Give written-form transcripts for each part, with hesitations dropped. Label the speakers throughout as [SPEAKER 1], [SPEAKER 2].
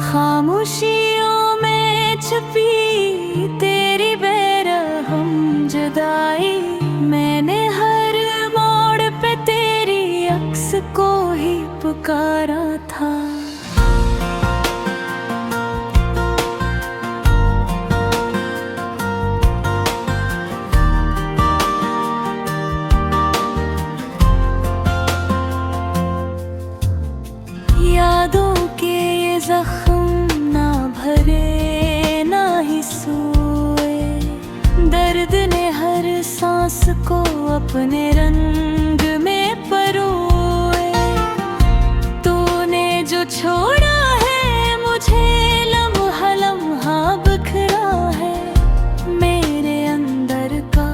[SPEAKER 1] खामोशियों में छुपी तेरी बेरहम जुदाई, मैंने हर मोड़ पे तेरी अक्स को ही पुकारा था। यादों के ये जख्म ना भरे ना ही सोए, दर्द ने हर सांस को अपने रंग में परोए। तूने जो छोड़ा है मुझे लम्हा लम्हा बिखरा है, मेरे अंदर का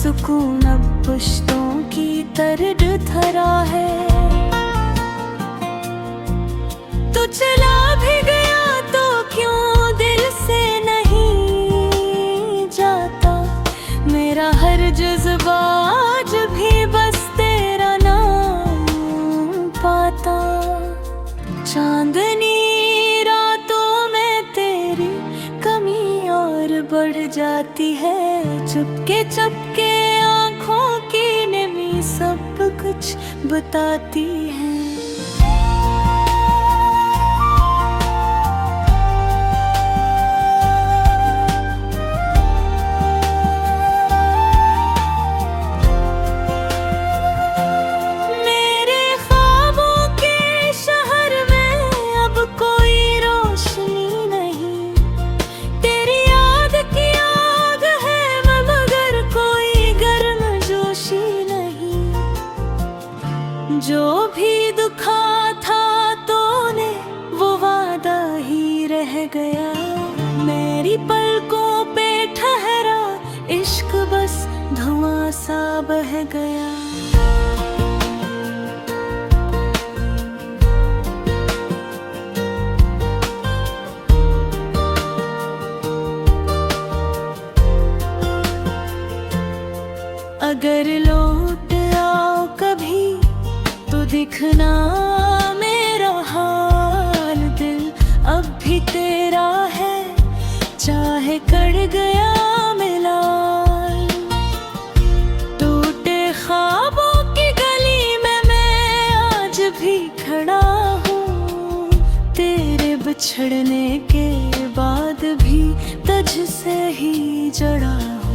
[SPEAKER 1] सुकून अब पुश्तों की दर्द धरा है। तू चला भी गया तो क्यों दिल से नहीं जाता, मेरा हर जज्बा आज भी बस तेरा नाम पाता। चांदनी रातों में तेरी कमी और बढ़ जाती है, चुपके चुपके आँखों की नमी सब कुछ बताती है। जो भी दुखा था तूने वो वादा ही रह गया, मेरी पलकों पे ठहरा इश्क बस धुआं सा बह गया। अगर लौट आओ कभी तो दिखना मेरा हाल, दिल अब भी तेरा है चाहे कट गया मिला। टूटे ख्वाबों की गली में मैं आज भी खड़ा हूँ, तेरे बिछड़ने के बाद भी तुझसे ही जड़ा हूँ।